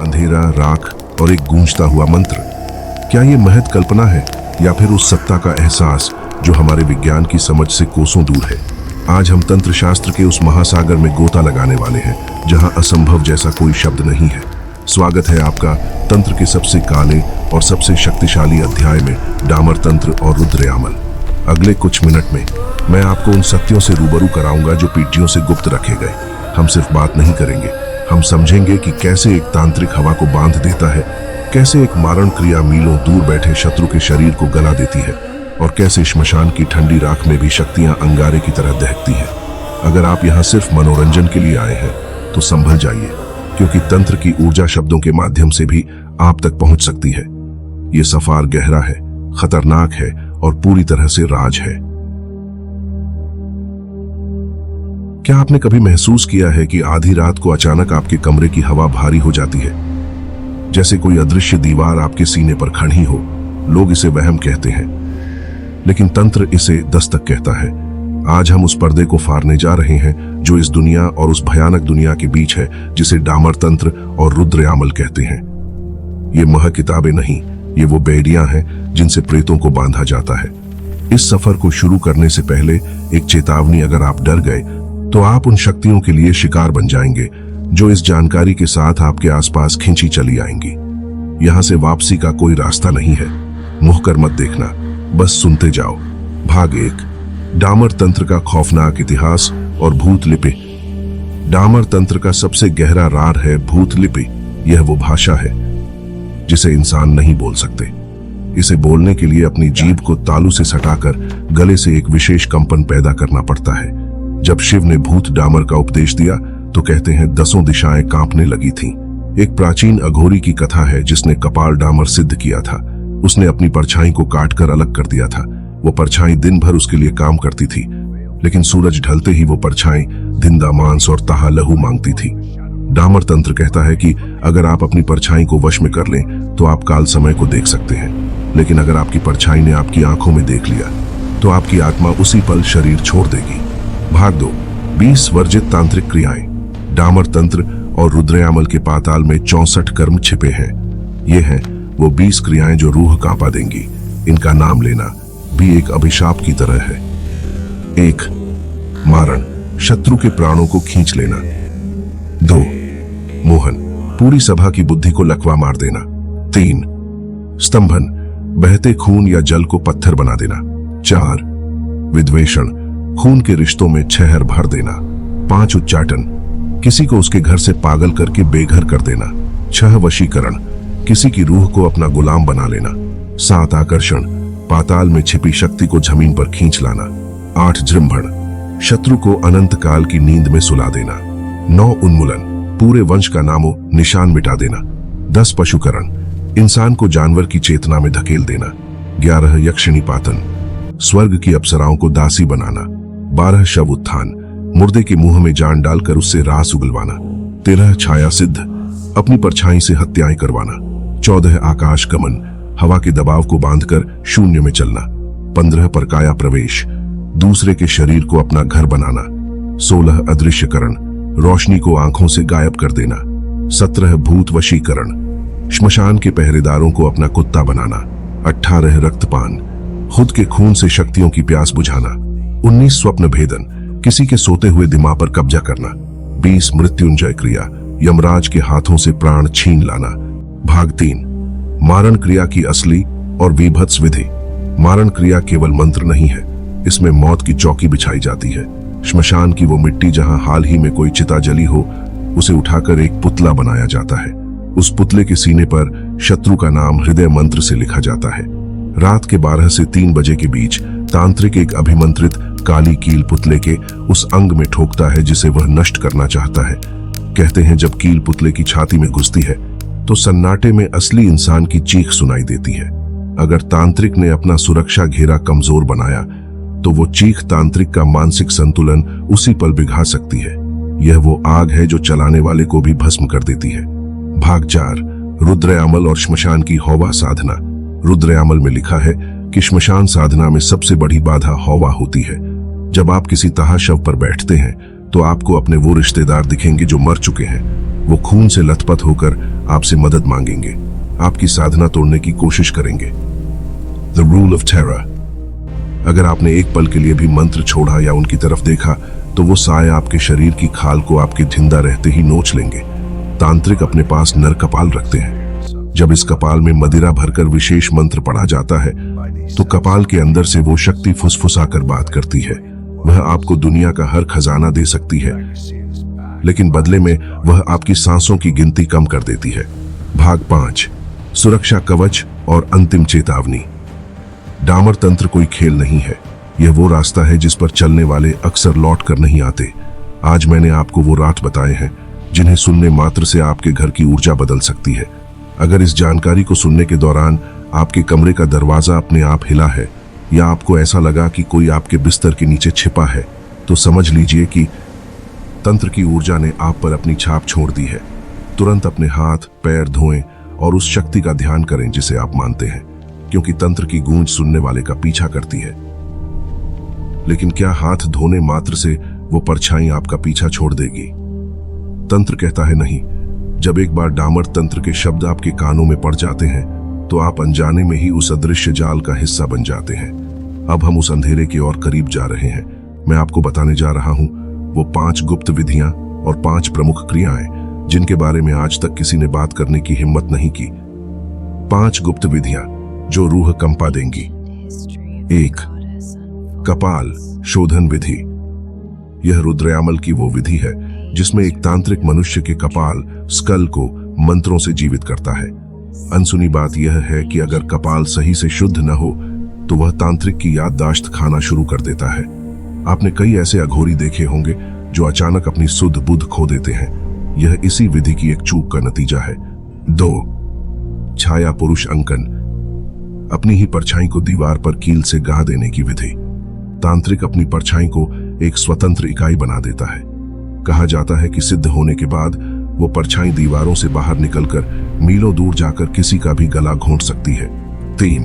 अंधेरा, राख और एक गूंजता हुआ मंत्र। क्या ये महज कल्पना है या फिर उस सत्ता का एहसास जो हमारे विज्ञान की समझ से कोसों दूर है? आज हम तंत्र शास्त्र के उस महासागर में गोता लगाने वाले हैं जहां असंभव जैसा कोई शब्द नहीं है। स्वागत है आपका तंत्र के सबसे काले और सबसे शक्तिशाली अध्याय में, डामर तंत्र और रुद्रयामल। अगले कुछ मिनट में मैं आपको उन सत्यों से रूबरू कराऊंगा जो पीढ़ियों से गुप्त रखे गए। हम सिर्फ बात नहीं करेंगे, हम समझेंगे कि कैसे एक तांत्रिक हवा को बांध देता है, कैसे एक मारण क्रिया मीलों दूर बैठे शत्रु के शरीर को गला देती है और कैसे श्मशान की ठंडी राख में भी शक्तियां अंगारे की तरह दहकती है। अगर आप यहाँ सिर्फ मनोरंजन के लिए आए हैं तो संभल जाइए, क्योंकि तंत्र की ऊर्जा शब्दों के माध्यम से भी आप तक पहुंच सकती है। ये सफर गहरा है, खतरनाक है और पूरी तरह से राज है। क्या आपने कभी महसूस किया है कि आधी रात को अचानक आपके कमरे की हवा भारी हो जाती है, जैसे कोई अदृश्य दीवार आपके सीने पर खड़ी हो? लोग इसे वहम कहते हैं, लेकिन तंत्र इसे दस्तक कहता है। आज हम उस पर्दे को फाड़ने जा रहे हैं जो इस दुनिया और उस भयानक दुनिया के बीच है, जिसे डामर तंत्र और रुद्रयामल कहते हैं। ये मह किताबें नहीं, ये वो बेड़ियां हैं जिनसे प्रेतों को बांधा जाता है। इस सफर को शुरू करने से पहले एक चेतावनी: अगर आप डर गए तो आप उन शक्तियों के लिए शिकार बन जाएंगे जो इस जानकारी के साथ आपके आसपास खींची चली आएंगी। यहां से वापसी का कोई रास्ता नहीं है। मुंह कर मत देखना, बस सुनते जाओ। भाग 1: डामर तंत्र का खौफनाक इतिहास और भूत लिपि। डामर तंत्र का सबसे गहरा रार है भूत लिपि। यह वो भाषा है जिसे इंसान नहीं बोल सकते। इसे बोलने के लिए अपनी जीभ को तालू से सटाकर गले से एक विशेष कंपन पैदा करना पड़ता है। जब शिव ने भूत डामर का उपदेश दिया तो कहते हैं 10 दिशाएं कांपने लगी थीं। एक प्राचीन अघोरी की कथा है जिसने कपाल डामर सिद्ध किया था। उसने अपनी परछाई को काटकर अलग कर दिया था। वो परछाई दिन भर उसके लिए काम करती थी, लेकिन सूरज ढलते ही वो परछाई जिंदा मांस और तहा लहू मांगती थी। डामर तंत्र कहता है कि अगर आप अपनी परछाई को वश में कर लें तो आप काल समय को देख सकते हैं, लेकिन अगर आपकी परछाई ने आपकी आंखों में देख लिया तो आपकी आत्मा उसी पल शरीर छोड़ देगी। भाग 2: 20 वर्जित तांत्रिक क्रियाएं। डामर तंत्र और रुद्रयामल के पाताल में 64 कर्म छिपे हैं। ये हैं वो 20 क्रियाएं जो रूह कांपा देंगी। इनका नाम लेना भी एक अभिशाप की तरह है। 1: मारण, शत्रु के प्राणों को खींच लेना। 2: मोहन, पूरी सभा की बुद्धि को लकवा मार देना। 3: स्तंभन, बहते खून या जल को पत्थर बना देना। 4: विद्वेषण, खून के रिश्तों में छहर भर देना। 5: उच्चाटन, किसी को उसके घर से पागल करके बेघर कर देना। 6: वशीकरण, किसी की रूह को अपना गुलाम बना लेना। 7: आकर्षण, पाताल में छिपी शक्ति को जमीन पर खींच लाना। 8: जृंभण, शत्रु को अनंत काल की नींद में सुला देना। 9: उन्मूलन, पूरे वंश का नामो निशान मिटा देना। 10: पशुकरण, इंसान को जानवर की चेतना में धकेल देना। 11: यक्षिणी पातन, स्वर्ग की अप्सराओं को दासी बनाना। 12: शव उत्थान, मुर्दे के मुंह में जान डालकर उससे रास उगलवाना। 13: छाया सिद्ध, अपनी परछाई से हत्याएं करवाना। 14: आकाश गमन, हवा के दबाव को बांधकर शून्य में चलना। 15: परकाया प्रवेश, दूसरे के शरीर को अपना घर बनाना। 16: अदृश्यकरण, रोशनी को आंखों से गायब कर देना। 17: भूत वशीकरण, श्मशान के पहरेदारों को अपना कुत्ता बनाना। 18: रक्तपान, खुद के खून से शक्तियों की प्यास बुझाना। 19: स्वप्न भेदन, किसी के सोते हुए दिमाग पर कब्जा करना। 20: मृत्युंजय क्रिया, यमराज के हाथों से प्राण छीन लाना। भाग 3: मारण क्रिया की असली और विभत्स विधि। मारण क्रिया केवल मंत्र नहीं है, इसमें मौत की चौकी बिछाई जाती है। श्मशान की वो मिट्टी जहां हाल ही में कोई चिता जली हो, उसे उठाकर एक पुतला बनाया जाता है। उस पुतले के सीने पर शत्रु का नाम हृदय मंत्र से लिखा जाता है। रात के 12 से 3 बजे के बीच तांत्रिक एक अभिमंत्रित काली कील पुतले के उस अंग में ठोकता है जिसे वह नष्ट करना चाहता है। कहते हैं जब कील पुतले की छाती में घुसती है तो सन्नाटे में असली इंसान की चीख सुनाई देती है। अगर तांत्रिक ने अपना सुरक्षा घेरा कमजोर बनाया तो वो चीख तांत्रिक का मानसिक संतुलन उसी पल बिगाड़ सकती है। यह वो आग है जो चलाने वाले को भी भस्म कर देती है। भाग 4: रुद्रयामल और श्मशान की हौवा साधना। रुद्रयामल में लिखा है कि श्मशान साधना में सबसे बड़ी बाधा हौवा होती है। जब आप किसी तहा शव पर बैठते हैं तो आपको अपने वो रिश्तेदार दिखेंगे जो मर चुके हैं। वो खून से लथपथ होकर आपसे मदद मांगेंगे, आपकी साधना तोड़ने की कोशिश करेंगे। The rule of terror. अगर आपने एक पल के लिए भी मंत्र छोड़ा या उनकी तरफ देखा तो वो साए आपके शरीर की खाल को आपके जिंदा रहते ही नोच लेंगे। तांत्रिक अपने पास नर कपाल रखते हैं। जब इस कपाल में मदिरा भरकर विशेष मंत्र पढ़ा जाता है तो कपाल के अंदर से वो शक्ति फुसफुसाकर बात करती है। वह आपको दुनिया का हर खजाना दे सकती है, लेकिन बदले में वह आपकी सांसों की गिनती कम कर देती है। भाग 5, सुरक्षा कवच और अंतिम चेतावनी। डामर तंत्र कोई खेल नहीं है, यह वो रास्ता है जिस पर चलने वाले अक्सर लौट कर नहीं आते। आज मैंने आपको वो रात बताए हैं जिन्हें सुनने मात्र से आपके घर की ऊर्जा बदल सकती है। अगर इस जानकारी को सुनने के दौरान आपके कमरे का दरवाजा अपने आप हिला है या आपको ऐसा लगा कि कोई आपके बिस्तर के नीचे छिपा है, तो समझ लीजिए कि तंत्र की ऊर्जा ने आप पर अपनी छाप छोड़ दी है। तुरंत अपने हाथ पैर धोएं और उस शक्ति का ध्यान करें जिसे आप मानते हैं, क्योंकि तंत्र की गूंज सुनने वाले का पीछा करती है। लेकिन क्या हाथ धोने मात्र से वो परछाई आपका पीछा छोड़ देगी? तंत्र कहता है नहीं। जब एक बार डामर तंत्र के शब्द आपके कानों में पड़ जाते हैं तो आप अनजाने में ही उस अदृश्य जाल का हिस्सा बन जाते हैं। अब हम उस अंधेरे के और करीब जा रहे हैं। मैं आपको बताने जा रहा हूं वो 5 गुप्त विधियां और 5 प्रमुख क्रियाएं जिनके बारे में आज तक किसी ने बात करने की हिम्मत नहीं की। 5 गुप्त विधियां जो रूह कंपा देंगी। 1, कपाल शोधन विधि। यह रुद्रयामल की वो विधि है जिसमें एक तांत्रिक मनुष्य के कपाल स्कल को मंत्रों से जीवित करता है। अनसुनी बात यह है कि अगर कपाल सही से शुद्ध न हो तो वह तांत्रिक की याददाश्त खाना शुरू कर देता है। आपने कई ऐसे अघोरी देखे होंगे जो अचानक अपनी सुध बुध खो देते हैं। यह इसी विधि की एक चूक का नतीजा है। 2, छाया पुरुष अंकन। अपनी ही परछाई को दीवार पर कील से गाह देने की विधि। तांत्रिक अपनी परछाई को एक स्वतंत्र इकाई बना देता है। कहा जाता है कि सिद्ध होने के बाद वो परछाई दीवारों से बाहर निकलकर मीलों दूर जाकर किसी का भी गला घोंट सकती है। 3,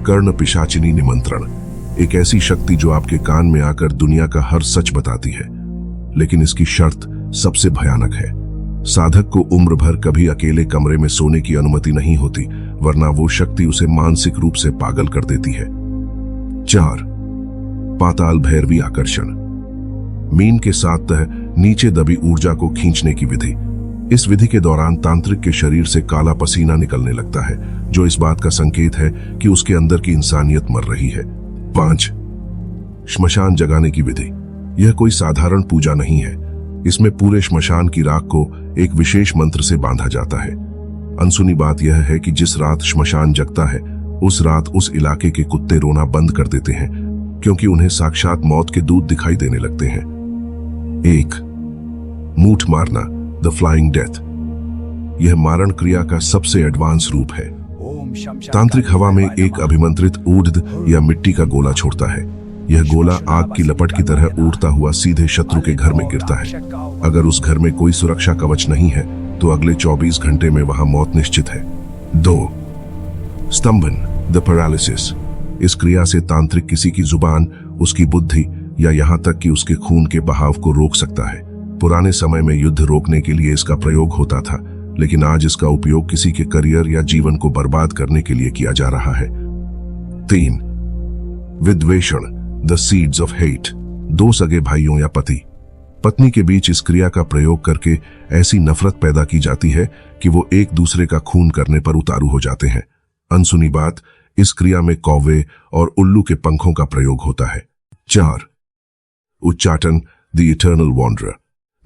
कर्ण पिशाचिनी निमंत्रण। एक ऐसी शक्ति जो आपके कान में आकर दुनिया का हर सच बताती है, लेकिन इसकी शर्त सबसे भयानक है। साधक को उम्र भर कभी अकेले कमरे में सोने की अनुमति नहीं होती, वरना वो शक्ति उसे मानसिक रूप से पागल कर देती है। 4, पाताल भैरवी आकर्षण। मीन के साथ तह नीचे दबी ऊर्जा को खींचने की विधि। इस विधि के दौरान तांत्रिक के शरीर से काला पसीना निकलने लगता है, जो इस बात का संकेत है कि उसके अंदर की इंसानियत मर रही है। 5, श्मशान जगाने की विधि। यह कोई साधारण पूजा नहीं है। इसमें पूरे श्मशान की राख को एक विशेष मंत्र से बांधा जाता है। अनसुनी बात यह है कि जिस रात श्मशान जगता है उस रात उस इलाके के कुत्ते रोना बंद कर देते हैं, क्योंकि उन्हें साक्षात मौत के दूत दिखाई देने लगते हैं। 1, मूठ मारना, द फ्लाइंग डेथ। यह मारण क्रिया का सबसे एडवांस रूप है। तांत्रिक हवा में एक अभिमंत्रित ऊर्ध्व या मिट्टी का गोला छोड़ता है। यह गोला आग की लपट की तरह उड़ता हुआ सीधे शत्रु के घर में गिरता है। अगर उस घर में कोई सुरक्षा कवच नहीं है तो अगले 24 घंटे में वहां मौत निश्चित है। 2, स्तंभन, द पैरालिसिस। इस क्रिया से तांत्रिक किसी की जुबान, उसकी बुद्धि या यहां तक कि उसके खून के बहाव को रोक सकता है। पुराने समय में युद्ध रोकने के लिए इसका प्रयोग होता था, लेकिन आज इसका उपयोग किसी के करियर या जीवन को बर्बाद करने के लिए किया जा रहा है। 3, विद्वेषण, द सीड्स ऑफ हेट। 2 सगे भाइयों या पति पत्नी के बीच इस क्रिया का प्रयोग करके ऐसी नफरत पैदा की जाती है कि वो एक दूसरे का खून करने पर उतारू हो जाते हैं। अनसुनी बात, इस क्रिया में कौवे और उल्लू के पंखों का प्रयोग होता है। 4, उच्चाटन, द इटर्नल वॉन्डरर।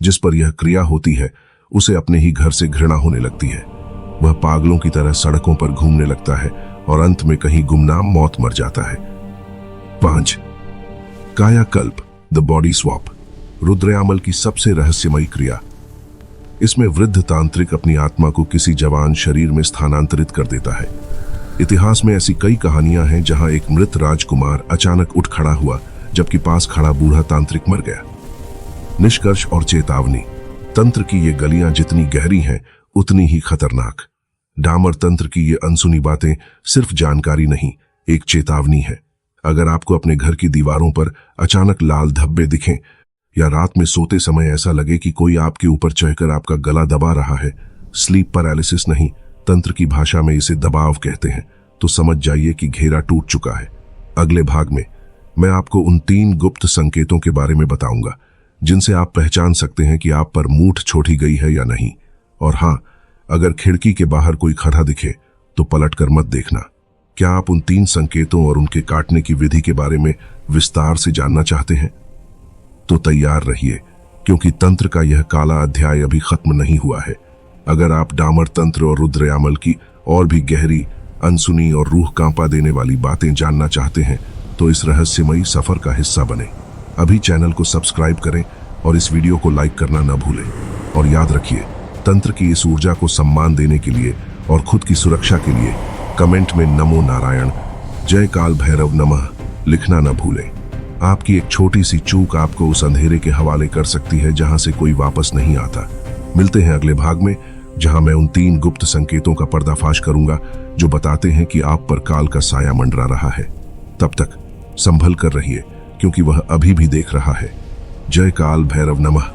जिस पर यह क्रिया होती है उसे अपने ही घर से घृणा होने लगती है। वह पागलों की तरह सड़कों पर घूमने लगता है और अंत में कहीं गुमनाम मौत मर जाता है। 5, कायाकल्प, द बॉडी स्वैप। रुद्रयामल की सबसे रहस्यमयी क्रिया। इसमें वृद्ध तांत्रिक अपनी आत्मा को किसी जवान शरीर में स्थानांतरित कर देता है। इतिहास में ऐसी कई कहानियां हैं जहां एक मृत राजकुमार अचानक उठ खड़ा हुआ जबकि पास खड़ा बूढ़ा तांत्रिक मर गया। निष्कर्ष और चेतावनी, तंत्र की ये गलियां जितनी गहरी हैं उतनी ही खतरनाक। डामर तंत्र की ये अनसुनी बातें सिर्फ जानकारी नहीं, एक चेतावनी है। अगर आपको अपने घर की दीवारों पर अचानक लाल धब्बे दिखें या रात में सोते समय ऐसा लगे कि कोई आपके ऊपर चढ़कर आपका गला दबा रहा है, स्लीप पैरालिसिस नहीं, तंत्र की भाषा में इसे दबाव कहते हैं, तो समझ जाइए कि घेरा टूट चुका है। अगले भाग में मैं आपको उन 3 गुप्त संकेतों के बारे में बताऊंगा जिनसे आप पहचान सकते हैं कि आप पर मूठ छोड़ी गई है या नहीं। और हाँ, अगर खिड़की के बाहर कोई खड़ा दिखे तो पलटकर मत देखना। क्या आप उन 3 संकेतों और उनके काटने की विधि के बारे में विस्तार से जानना चाहते हैं? तो तैयार रहिए, क्योंकि तंत्र का यह काला अध्याय अभी खत्म नहीं हुआ है। अगर आप डामर तंत्र और रुद्रयामल की और भी गहरी, अनसुनी और रूह कांपा देने वाली बातें जानना चाहते हैं तो इस रहस्यमयी सफर का हिस्सा बने। अभी चैनल को सब्सक्राइब करें और इस वीडियो को लाइक करना न भूलें। और याद रखिए, तंत्र की इस ऊर्जा को सम्मान देने के लिए और खुद की सुरक्षा के लिए कमेंट में नमो नारायण, जय काल भैरव नमः लिखना न भूलें। आपकी एक छोटी सी चूक आपको उस अंधेरे के हवाले कर सकती है जहां से कोई वापस नहीं आता। मिलते हैं अगले भाग में, जहां मैं उन 3 गुप्त संकेतों का पर्दाफाश करूंगा जो बताते हैं कि आप पर काल का साया मंडरा रहा है। तब तक संभल कर रहिए, क्योंकि वह अभी भी देख रहा है। जय काल भैरव नमः।